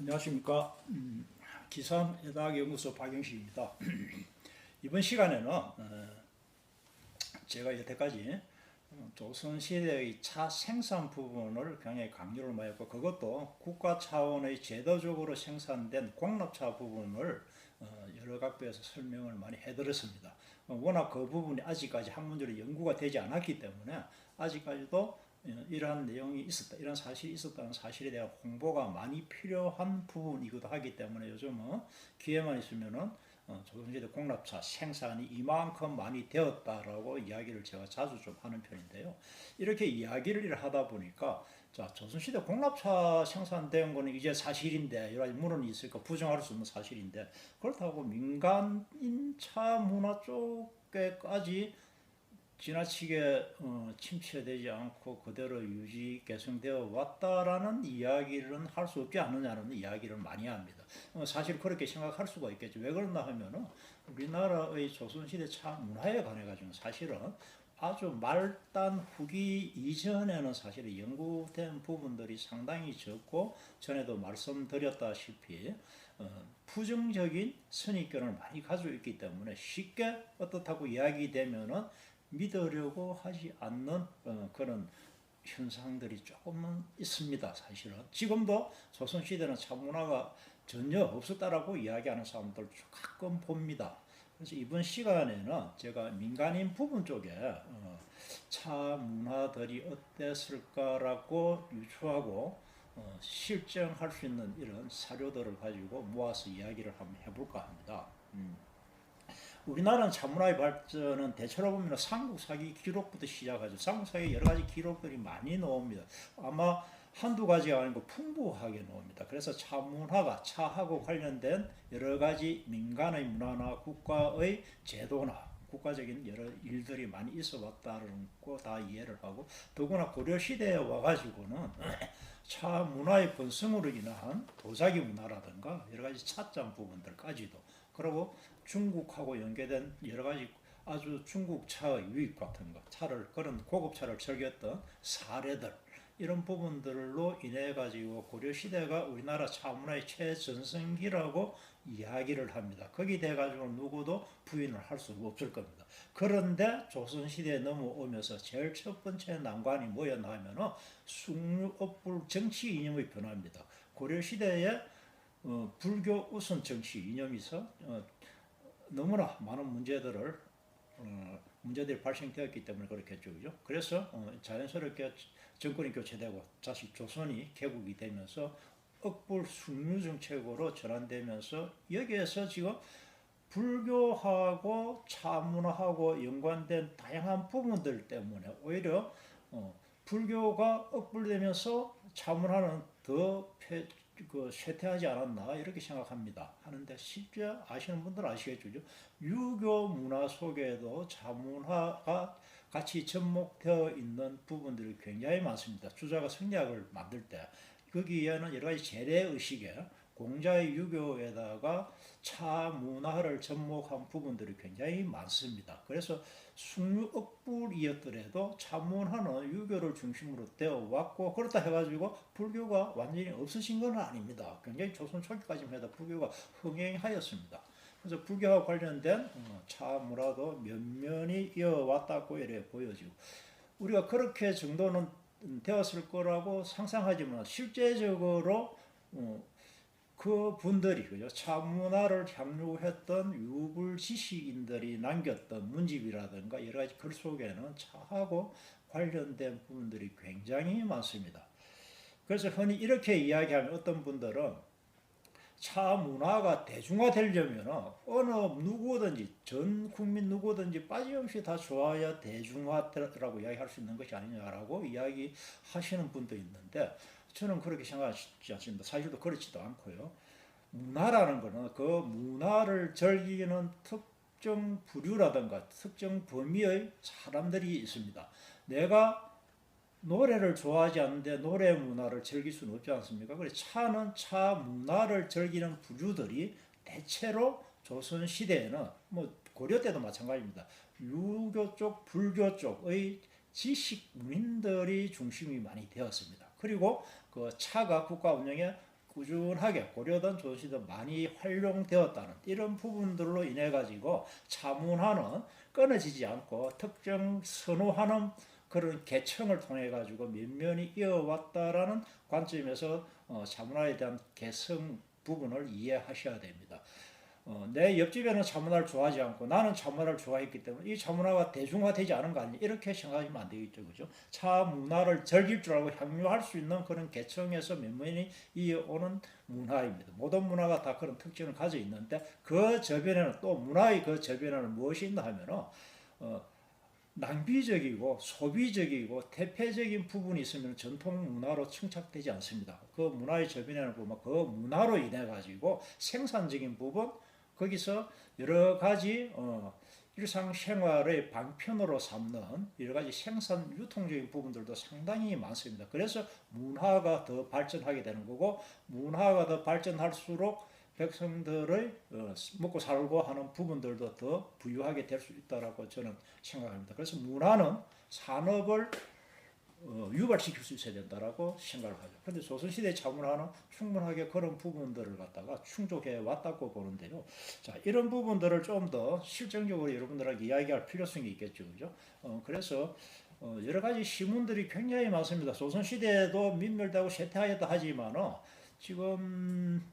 안녕하십니까. 기상예닥연구소 박영식입니다. 이번 시간에는 제가 여태까지 조선시대의 차 생산 부분을 굉장히 강조를 많이 했고, 그것도 국가 차원의 제도적으로 생산된 공납차 부분을 여러 각도에서 설명을 많이 해드렸습니다. 워낙 그 부분이 아직까지 학문적으로 연구가 되지 않았기 때문에 아직까지도 이러한 내용이 있었다, 이런 사실이 있었다는 사실에 대한 홍보가 많이 필요한 부분이기도 하기 때문에 요즘은 기회만 있으면은 조선시대 공납차 생산이 이만큼 많이 되었다라고 이야기를 제가 자주 좀 하는 편인데요. 이렇게 이야기를 하다 보니까 자, 조선시대 공납차 생산된 거는 이제 사실인데, 여러 가지 문헌이 있으니까 부정할 수 없는 사실인데, 그렇다고 민간인 차 문화 쪽에까지 지나치게 침체되지 않고 그대로 유지 개선되어 왔다라는 이야기를 할 수 없지 않느냐는 이야기를 많이 합니다. 사실 그렇게 생각할 수가 있겠죠. 왜 그러나 하면은 우리나라의 조선시대 차 문화에 관해 가지고 사실은 아주 말단 후기 이전에는 사실 연구된 부분들이 상당히 적고, 전에도 말씀드렸다시피 부정적인 선입견을 많이 가지고 있기 때문에 쉽게 어떻다고 이야기되면은 믿으려고 하지 않는 그런 현상들이 조금은 있습니다. 사실은 지금도 조선시대는 차문화가 전혀 없었다라고 이야기하는 사람들 가끔 봅니다. 그래서 이번 시간에는 제가 민간인 부분 쪽에 차 문화들이 어땠을까라고 유추하고 실증할 수 있는 이런 사료들을 가지고 모아서 이야기를 한번 해볼까 합니다. 우리나라는 차문화의 발전은 대체로 보면 삼국사기 기록부터 시작하죠. 삼국사기 여러 가지 기록들이 많이 나옵니다. 아마 한두 가지가 아니고 풍부하게 나옵니다. 그래서 차문화가 차하고 관련된 여러 가지 민간의 문화나 국가의 제도나 국가적인 여러 일들이 많이 있어 왔다는 거 다 이해를 하고, 더구나 고려시대에 와가지고는 차 문화의 번성으로 인한 도자기 문화라든가 여러 가지 차점 부분들까지도, 그리고 중국하고 연계된 여러 가지 아주 중국 차의 유익 같은 것, 차를 그런 고급 차를 즐겼던 사례들, 이런 부분들로 인해 가지고 고려 시대가 우리나라 차 문화의 최전성기라고 이야기를 합니다. 거기 돼 가지고 누구도 부인을 할 수 없을 겁니다. 그런데 조선 시대에 넘어오면서 제일 첫 번째 난관이 뭐였나 하면은 숭유업불 정치 이념의 변화입니다. 고려 시대에 불교 우선 정치 이념이 있어 너무나 많은 문제들이 발생되었기 때문에 그렇겠죠, 그죠? 그래서 자연스럽게 정권이 교체되고 다시 조선이 개국이 되면서 억불 숭유 정책으로 전환되면서, 여기에서 지금 불교하고 차문화하고 연관된 다양한 부분들 때문에 오히려 불교가 억불되면서 차문화는 더 쇠퇴하지 않았나 이렇게 생각합니다. 하는데 실제 아시는 분들은 아시겠죠. 유교 문화 속에도 차문화가 같이 접목되어 있는 부분들이 굉장히 많습니다. 주자가 성리학을 만들 때 거기에는 여러 가지 재래의식에 공자의 유교에다가 차 문화를 접목한 부분들이 굉장히 많습니다. 그래서 숭유억불이었더라도 차 문화는 유교를 중심으로 되어 왔고, 그렇다 해가지고 불교가 완전히 없어진 건 아닙니다. 굉장히 조선 초기까지만 해도 불교가 흥행하였습니다. 그래서 불교와 관련된 차 문화도 면면이 이어왔다고 이렇게 보여지고, 우리가 그렇게 정도는 되었을 거라고 상상하지만 실제적으로 그 분들이, 그죠, 차 문화를 향유했던 유불 지식인들이 남겼던 문집이라든가 여러 가지 글 속에는 차하고 관련된 부분들이 굉장히 많습니다. 그래서 흔히 이렇게 이야기하면 어떤 분들은 차 문화가 대중화되려면 어느 누구든지, 전 국민 누구든지 빠짐없이 다 좋아야 대중화라고 이야기할 수 있는 것이 아니냐라고 이야기하시는 분도 있는데, 저는 그렇게 생각하지 않습니다. 사실도 그렇지도 않고요. 문화라는 것은 그 문화를 즐기는 특정 부류라든가 특정 범위의 사람들이 있습니다. 내가 노래를 좋아하지 않는데 노래 문화를 즐길 수는 없지 않습니까? 그래서 차는 차 문화를 즐기는 부류들이 대체로 조선 시대에는, 뭐 고려 때도 마찬가지입니다. 유교 쪽, 불교 쪽의 지식민들이 중심이 많이 되었습니다. 그리고 그 차가 국가 운영에 꾸준하게 고려든 조선시대 많이 활용되었다는 이런 부분들로 인해 가지고 차문화는 끊어지지 않고 특정 선호하는 그런 계층을 통해 가지고 면면이 이어왔다라는 관점에서 차문화에 대한 개성 부분을 이해하셔야 됩니다. 내 옆집에는 차문화를 좋아하지 않고 나는 차문화를 좋아했기 때문에 이 차문화가 대중화되지 않은 거 아니냐 이렇게 생각하면 안 되겠죠, 그죠? 차문화를 즐길 줄 알고 향유할 수 있는 그런 계층에서 면면이 이어오는 문화입니다. 모든 문화가 다 그런 특징을 가지고 있는데 그 저변에는 또 문화의 그 저변에는 무엇이 있나 하면은 낭비적이고 소비적이고 태폐적인 부분이 있으면 전통 문화로 청착되지 않습니다. 그 문화의 저변에는 보면 그 문화로 인해 가지고 생산적인 부분 거기서 여러 가지 일상생활의 방편으로 삼는 여러 가지 생산 유통적인 부분들도 상당히 많습니다. 그래서 문화가 더 발전하게 되는 거고 문화가 더 발전할수록 백성들의 먹고 살고 하는 부분들도 더 부유하게 될 수 있다라고 저는 생각합니다. 그래서 문화는 산업을 유발시킬 수 있어야 된다라고 생각을 하죠. 그런데 조선시대 차문화는 충분하게 그런 부분들을 갖다가 충족해 왔다고 보는데요. 자, 이런 부분들을 좀 더 실정적으로 여러분들에게 이야기할 필요성이 있겠죠. 그죠? 그래서 여러 가지 시문들이 굉장히 많습니다. 조선시대에도 민멸되고 쇠퇴하였다 하지만 지금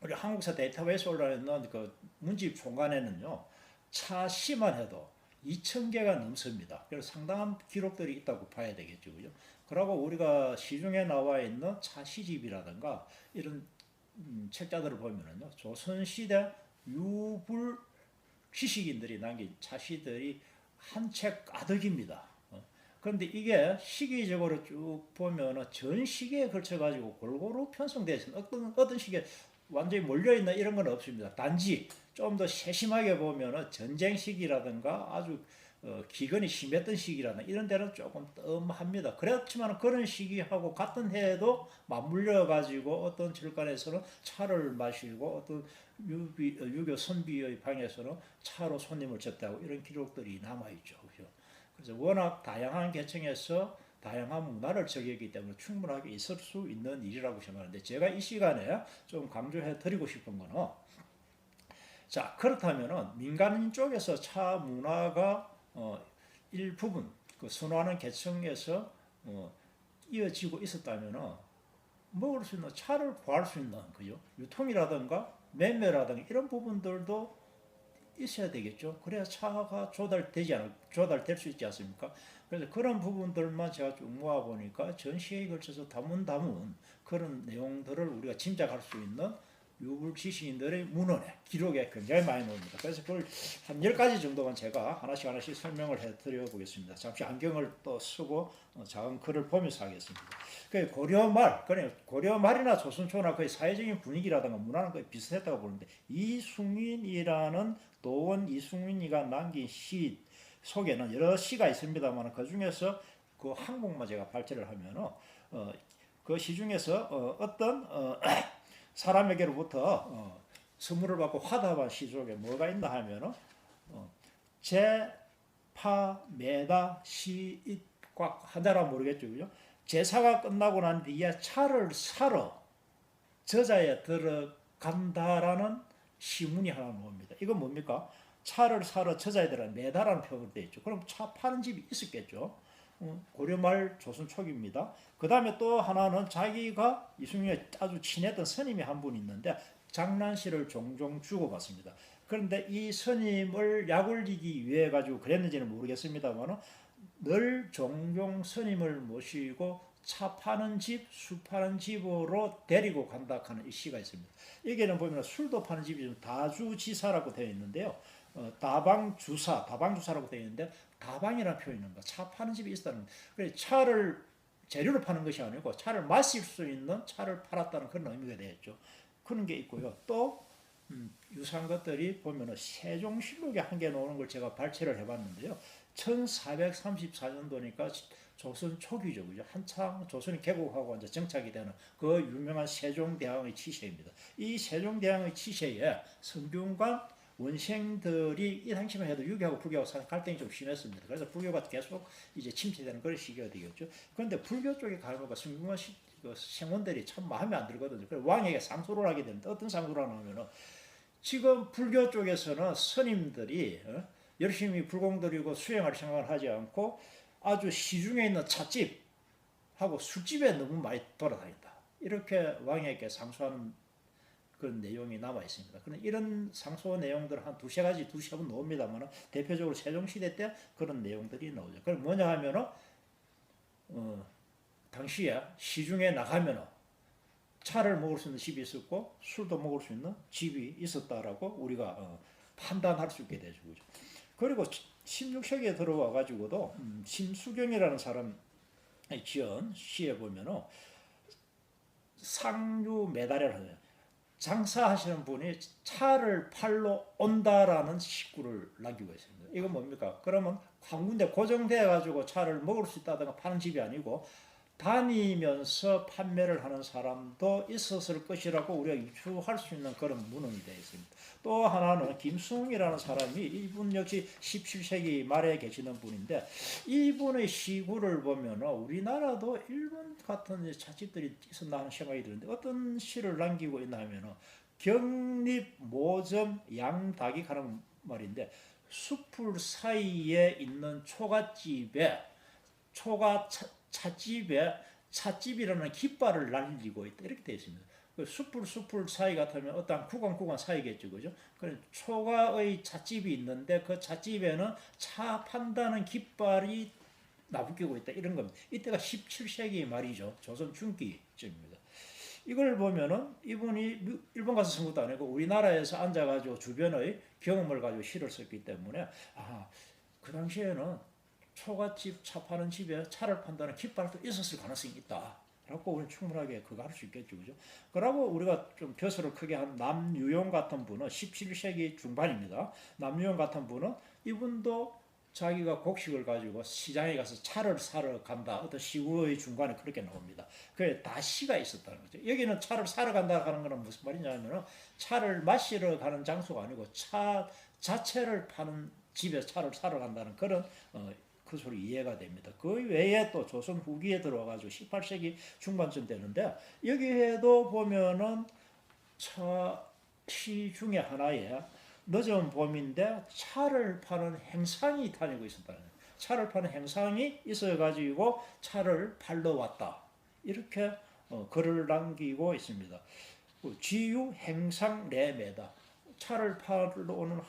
우리 한국사 데이터베이스 올라있는 그 문집 총관에는요, 차 시만 해도 2,000개가 넘습니다. 그래서 상당한 기록들이 있다고 봐야 되겠죠. 그죠? 그리고 우리가 시중에 나와 있는 차 시집이라든가 이런 책자들을 보면은요, 조선시대 유불 시식인들이 남긴 차시들이 한 책 가득입니다. 그런데 이게 시기적으로 쭉 보면 전 시기에 걸쳐가지고 골고루 편성되어 있습니다. 어떤 시기에 완전히 몰려있는 이런 건 없습니다. 단지 좀 더 세심하게 보면 전쟁 시기라든가 아주 기근이 심했던 시기라든가 이런 데는 조금 뜸합니다. 그렇지만 그런 시기하고 같은 해에도 맞물려 가지고 어떤 절간에서는 차를 마시고 어떤 유교 선비의 방에서는 차로 손님을 접대하고 이런 기록들이 남아있죠. 그래서 워낙 다양한 계층에서 다양한 문화를 적였기 때문에 충분하게 있을 수 있는 일이라고 생각하는데 제가 이 시간에 좀 강조해 드리고 싶은 거는 자 그렇다면은 민간인 쪽에서 차 문화가 일부분 그 선호하는 계층에서 이어지고 있었다면은 먹을 수 있는 차를 구할 수 있는 그죠 유통이라든가 매매라든가 이런 부분들도 있어야 되겠죠. 그래야 차가 조달될 수 있지 않습니까? 그래서 그런 부분들만 제가 쭉 모아보니까 전시회에 걸쳐서 다문 그런 내용들을 우리가 짐작할 수 있는 유불 지식인들의 문헌에 기록에 굉장히 많이 나옵니다. 그래서 그걸 한 10가지 정도만 제가 하나씩 설명을 해드려 보겠습니다. 잠시 안경을 또 쓰고 작은 글을 보면서 하겠습니다. 고려말, 고려말이나 조선초나 거의 사회적인 분위기라든가 문화는 거의 비슷했다고 보는데 이숭인이라는 도원 이숭인이가 남긴 시 속에는 여러 시가 있습니다만 그 중에서 그 항목만 제가 발제를 하면은 그 시 중에서 어떤 사람에게로부터 선물을 받고 화답한 시 속에 뭐가 있나 하면은 제파 매다 시잇꽉 한자라 모르겠죠, 그죠? 제사가 끝나고 난 뒤에 차를 사러 저자에 들어간다라는 시문이 하나 나옵니다. 이건 뭡니까? 차를 사러 저자에 들어 매다라는 표현으로 되어 있죠. 그럼 차 파는 집이 있었겠죠. 고려말 조선 초기입니다. 그 다음에 또 하나는 자기가 이승용에 아주 친했던 스님이 한 분 있는데 장난시를 종종 주고받습니다. 그런데 이 스님을 약올리기 위해 가지고 그랬는지는 모르겠습니다만 늘 종종 스님을 모시고 차 파는 집, 술 파는 집으로 데리고 간다 하는 이 시가 있습니다. 여기는 보면 술도 파는 집이 다주지사라고 되어 있는데요. 다방주사라고 되어 있는데 다방이라는 표현이 있는 거. 차 파는 집이 있다는 거예요. 차를 재료로 파는 것이 아니고 차를 마실 수 있는 차를 팔았다는 그런 의미가 되겠죠. 그런 게 있고요. 또 유사한 것들이 보면은 세종실록에 한 개 나오는 걸 제가 발췌를 해봤는데요. 1434년도니까 조선 초기죠, 그죠? 한창 조선이 개국하고 이제 정착이 되는 그 유명한 세종대왕의 치세입니다. 이 세종대왕의 치세에 성균관 원생들이 이 당시만 해도 유교하고 불교하고 사실 갈등이 좀 심했습니다. 그래서 불교가 계속 이제 침체되는 그런 시기가 되겠죠. 그런데 불교 쪽에 가보니까 성균관 그 생원들이 참 마음에 안 들거든요. 그래서 왕에게 상소를 하게 되는데 어떤 상소를 하냐면은 지금 불교 쪽에서는 스님들이 열심히 불공들이고 수행할 생각을 하지 않고 아주 시중에 있는 찻집하고 술집에 너무 많이 돌아다닌다. 이렇게 왕에게 상소하는 그런 내용이 남아 있습니다. 그런 이런 상소 내용들 한 두세 가지, 두세 번 나옵니다만 대표적으로 세종시대 때 그런 내용들이 나오죠. 그럼 뭐냐 하면은 당시에 시중에 나가면은 차를 먹을 수 있는 집이 있었고 술도 먹을 수 있는 집이 있었다라고 우리가 판단할 수 있게 되죠. 그죠? 그리고 16세기에 들어와 가지고도 심수경이라는 사람이 지은 시에 보면은 상류 메달이라는 거예요. 장사하시는 분이 차를 팔러 온다라는 식구를 남기고 있습니다. 이건 뭡니까? 그러면 한 군데 고정돼 가지고 차를 먹을 수 있다든가 파는 집이 아니고 다니면서 판매를 하는 사람도 있었을 것이라고 우리가 유추할 수 있는 그런 문헌이 되어 있습니다. 또 하나는 김숭이라는 사람이 이분 역시 17세기 말에 계시는 분인데 이분의 시구를 보면 우리나라도 일본 같은 찻집들이 있었나 하는 생각이 드는데 어떤 시를 남기고 있나 하면 경립 모점 양닭이 하는 말인데 숲풀 사이에 있는 초가집에 찻집이라는 깃발을 날리고 있다. 이렇게 되어 있습니다. 그 숲풀 사이 같으면 어떤 구간 사이겠죠. 그죠? 그런 초가의 찻집이 있는데 그 찻집에는 차 판다는 깃발이 나부끼고 있다. 이런 겁니다. 이때가 17세기 말이죠. 조선 중기쯤입니다. 이걸 보면은 이분이 일본 가서 쓴 것도 아니고 우리나라에서 앉아가지고 주변의 경험을 가지고 시를 썼기 때문에 그 당시에는 초가집 차 파는 집에 차를 판다는 깃발도 있었을 가능성이 있다. 라고 우리는 충분하게 그거 할 수 있겠죠. 그죠? 그러고 우리가 좀 벼슬을 크게 한 남유용 같은 분은 17세기 중반입니다. 남유용 같은 분은 이분도 자기가 곡식을 가지고 시장에 가서 차를 사러 간다. 어떤 시구의 중간에 그렇게 나옵니다. 그게 다 시가 있었다는 거죠. 여기는 차를 사러 간다 하는 것은 무슨 말이냐면 차를 마시러 가는 장소가 아니고 차 자체를 파는 집에 차를 사러 간다는 그런 그 소리 이해가 됩니다. 그 외에 또 조선 후기에 들어와가지고 18세기 중반쯤 되는데 여기에도 보면은 시 중에 하나에 늦은 봄인데 차를 파는 행상이 다니고 있었다는 거예요. 차를 파는 행상이 있어가지고 차를 팔러 왔다. 이렇게 글을 남기고 있습니다. 지유 행상 내매다. 차를 팔러 오는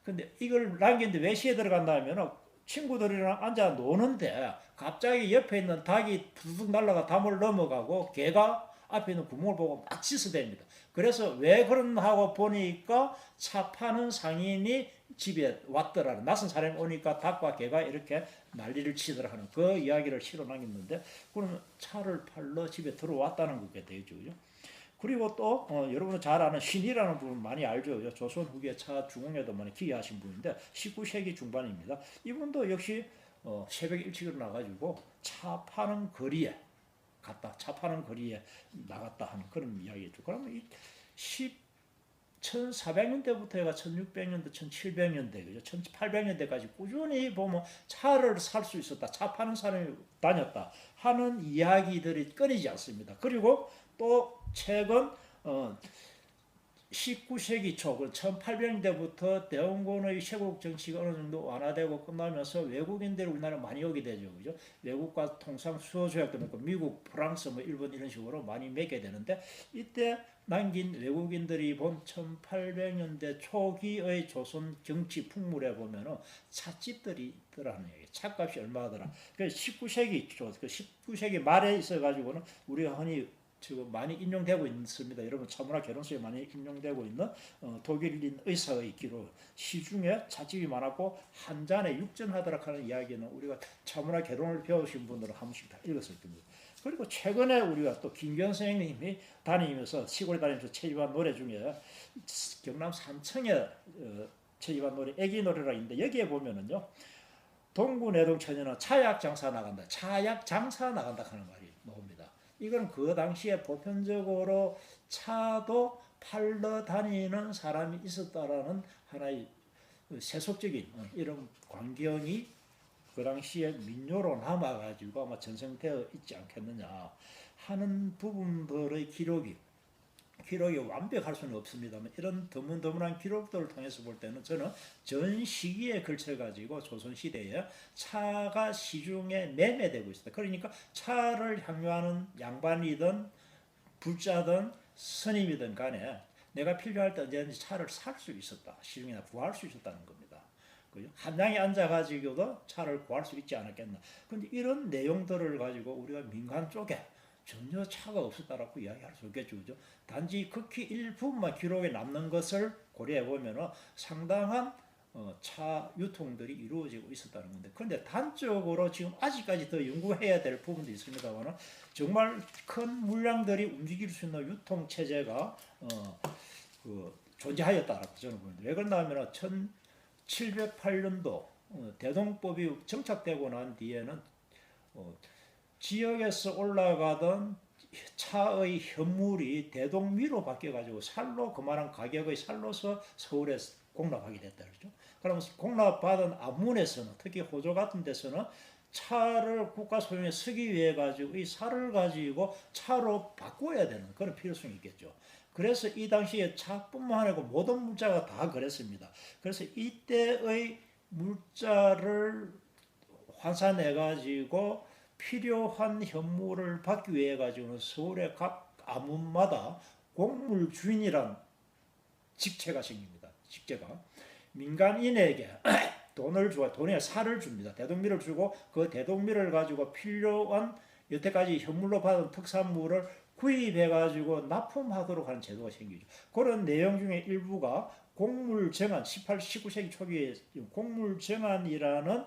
근데 이걸 남겼는데 왜 시에 들어간다 하면은 친구들이랑 앉아 노는데 갑자기 옆에 있는 닭이 푸둑 날아가 담을 넘어가고 개가 앞에 있는 구멍을 보고 막 짖어댑니다. 그래서 왜 그런가 하고 보니까 차 파는 상인이 집에 왔더라는 낯선 사람이 오니까 닭과 개가 이렇게 난리를 치더라 하는 그 이야기를 시로 남겼는데 그러면 차를 팔러 집에 들어왔다는 거게 되죠. 그죠? 그리고 또 여러분은 잘 아는 신이라는 분 많이 알죠. 조선 후기에 차 중흥에도 많이 기여하신 분인데 19세기 중반입니다. 이분도 역시 새벽에 일찍 일어나가지고 차 파는 거리에 갔다. 차 파는 거리에 나갔다 하는 그런 이야기죠. 그러면 이 1400년대부터 해가 1600년대, 1700년대, 그죠? 1800년대까지 꾸준히 보면 차를 살 수 있었다. 차 파는 사람이 다녔다 하는 이야기들이 끊이지 않습니다. 그리고 또 최근 19세기 초 1800년대부터 대원군의 세국 정치가 어느 정도 완화되고 끝나면서 외국인들이 우리나라에 많이 오게 되죠. 그죠? 외국과 통상 수호 조약도 맺고 미국, 프랑스, 일본 이런 식으로 많이 맺게 되는데 이때 남긴 외국인들이 본 1800년대 초기의 조선 정치 풍물에 보면은 찻집들이 있더라는 얘기. 찻값이 얼마더라. 그 19세기 초, 그 19세기 말에 있어가지고는 우리가 흔히 지금 많이 인용되고 있습니다. 여러분 차문화 결혼서에 많이 인용되고 있는 독일인 의사의 기록 시중에 찻집이 많았고 한 잔에 육전하더라 하는 이야기는 우리가 차문화 결혼을 배우신 분들은 한 번씩 다 읽었을 겁니다. 그리고 최근에 우리가 또 김경 선생님이 다니면서 시골에 다니면서 채집한 노래 중에 경남 산청에 채집한 노래 애기 노래라 있는데 여기에 보면은요 동구내동 처녀는 차약 장사 나간다. 차약 장사 나간다 하는 말이 나옵니다. 이건 그 당시에 보편적으로 차도 팔러 다니는 사람이 있었다라는 하나의 세속적인 이런 광경이 그 당시에 민요로 남아가지고 아마 전생되어 있지 않겠느냐 하는 부분들의 기록이 완벽할 수는 없습니다만 이런 드문드문한 기록들을 통해서 볼 때는 저는 전 시기에 걸쳐 가지고 조선 시대에 차가 시중에 매매되고 있었다. 그러니까 차를 향유하는 양반이든 불자든 스님이든 간에 내가 필요할 때 언제든지 차를 살 수 있었다. 시중에나 구할 수 있었다는 겁니다. 한양에 앉아가지고도 차를 구할 수 있지 않았겠나. 그런데 이런 내용들을 가지고 우리가 민간 쪽에 전혀 차가 없었다라고 이야기할 수 없겠죠. 그죠? 단지 극히 일부만 기록에 남는 것을 고려해 보면 상당한 차 유통들이 이루어지고 있었다는 건데, 그런데 단적으로 지금 아직까지 더 연구해야 될 부분도 있습니다만 정말 큰 물량들이 움직일 수 있는 유통 체제가 존재하였다라고 저는 보는데, 왜 그러냐 하면 1708년도 대동법이 정착되고 난 뒤에는 지역에서 올라가던 차의 현물이 대동미로 바뀌어가지고 살로 그만한 가격의 살로서 서울에 공납하게 됐다 그러죠. 그러면 공납받은 암문에서는 특히 호조 같은 데서는 차를 국가 소유에 쓰기 위해 가지고 이 살을 가지고 차로 바꿔야 되는 그런 필요성이 있겠죠. 그래서 이 당시에 차뿐만 아니고 모든 물자가 다 그랬습니다. 그래서 이때의 물자를 환산해 가지고 필요한 현물을 받기 위해 가지고는 서울의 각 암문마다 공물 주인이란 직체가 생깁니다. 직제가 민간인에게 돈을 주고 돈에 살을 줍니다. 대동미를 주고 그 대동미를 가지고 필요한 여태까지 현물로 받은 특산물을 구입해 가지고 납품하도록 하는 제도가 생기죠. 그런 내용 중에 일부가 공물정안 18, 19세기 초기에 공물정안이라는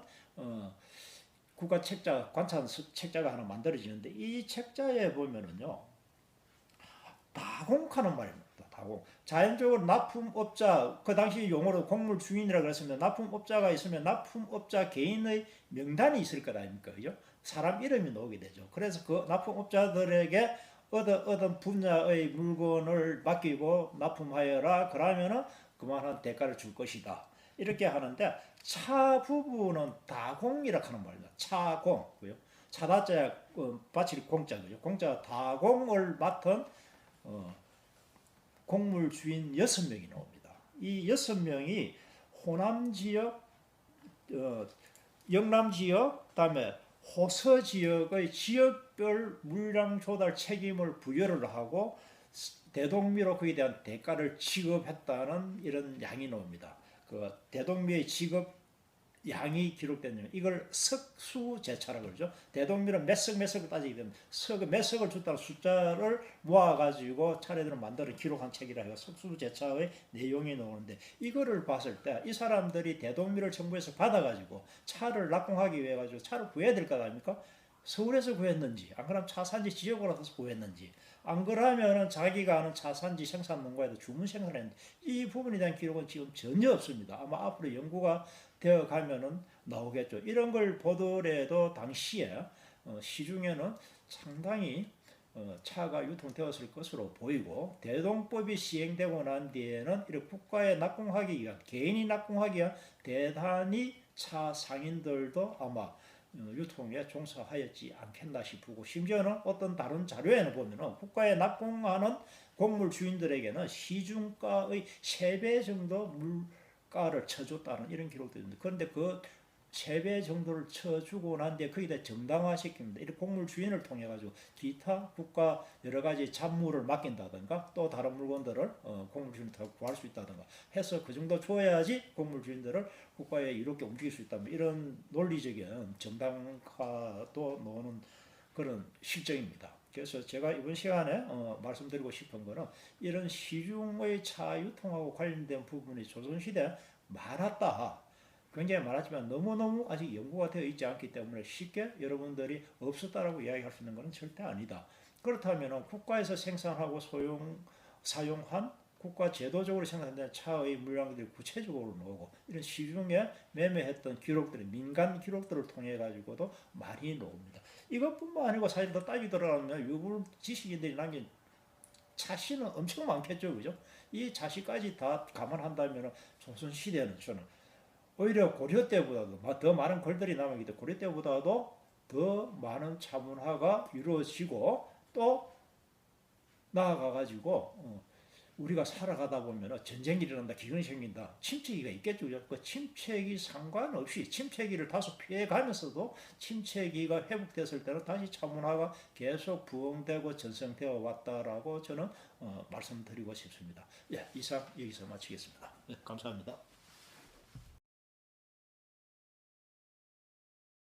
국가 책자 관찰 책자가 하나 만들어지는데 이 책자에 보면은요 다공하는 말입니다. 다공. 자연적으로 납품업자 그 당시 용어로 공물 주인이라 그랬으면 납품업자가 있으면 납품업자 개인의 명단이 있을 것 아닙니까, 그죠? 사람 이름이 나오게 되죠. 그래서 그 납품업자들에게 얻은 분야의 물건을 맡기고 납품하여라. 그러면은 그만한 대가를 줄 것이다. 이렇게 하는데 차 부분은 다공이라 하는 말입니다. 차공, 그죠? 차다자 받칠 공자, 그죠? 공자 다공을 맡은 공물 주인 6명이 나옵니다. 이 6명이 호남 지역, 영남 지역, 그다음에 호서 지역의 지역별 물량 조달 책임을 부여를 하고 대동미로 그에 대한 대가를 지급했다는 이런 양이 나옵니다. 그 대동미의 지급 양이 기록되는 이걸 석수제차라고 그러죠. 대동미는 몇 석을 따지게 되면 몇 석을 줬다는 숫자를 모아가지고 차례대로 만들어 기록한 책이라 해서 석수제차의 내용이 나오는데 이거를 봤을 때 이 사람들이 대동미를 정부에서 받아가지고 차를 납공하기 위해 가지고 차를 구해야 될 거 아닙니까? 서울에서 구했는지 안 그러면 차산지 지역으로 가서 구했는지 안 그러면은 자기가 아는 차산지 생산 농가에도 주문 생산했는데 이 부분에 대한 기록은 지금 전혀 없습니다. 아마 앞으로 연구가 되어 가면은 나오겠죠. 이런 걸 보더라도 당시에 시중에는 상당히 차가 유통되었을 것으로 보이고 대동법이 시행되고 난 뒤에는 이렇게 국가에 납공하기 위한 개인이 납공하기 위한 대단히 차 상인들도 아마 유통에 종사하였지 않겠나 싶고 심지어는 어떤 다른 자료에는 보면은 국가에 납공하는 곡물 주인들에게는 시중가의 3배 정도 물가를 쳐줬다는 이런 기록도 있는데 그런데 그 3배 정도를 쳐주고 난 뒤에 거기다 정당화시킵니다. 이런 곡물 주인을 통해 가지고 기타 국가 여러 가지 잡물을 맡긴다든가 또 다른 물건들을 곡물 주인한테 구할 수 있다든가 해서 그 정도 줘야지 곡물 주인들을 국가에 이렇게 움직일 수 있다면 이런 논리적인 정당화도 나오는 그런 실정입니다. 그래서 제가 이번 시간에 말씀드리고 싶은 거는 이런 시중의 차 유통하고 관련된 부분이 조선시대에 많았다. 굉장히 많았지만 너무너무 아직 연구가 되어 있지 않기 때문에 쉽게 여러분들이 없었다라고 이야기할 수 있는 것은 절대 아니다. 그렇다면 국가에서 생산하고 사용한 국가 제도적으로 생산된 차의 물량들이 구체적으로 나오고 이런 시중에 매매했던 기록들이 민간 기록들을 통해 가지고도 많이 나옵니다. 이것뿐만 아니고 사실 더 따지고 들어가면 유물 지식인들이 남긴 자시는 엄청 많겠죠, 그죠? 이 자시까지 다 감안한다면 조선 시대는 저는 오히려 고려 때보다도 더 많은 글들이 남아있기 때문에 고려 때보다도 더 많은 차문화가 이루어지고 또 나아가 가지고 우리가 살아가다 보면 전쟁이 일어난다, 기근이 생긴다, 침체기가 있겠죠. 그 침체기 상관없이 침체기를 다소 피해가면서도 침체기가 회복됐을 때는 다시 차문화가 계속 부흥되고 전성되어 왔다라고 저는 말씀드리고 싶습니다. 예, 이상 여기서 마치겠습니다. 예, 감사합니다.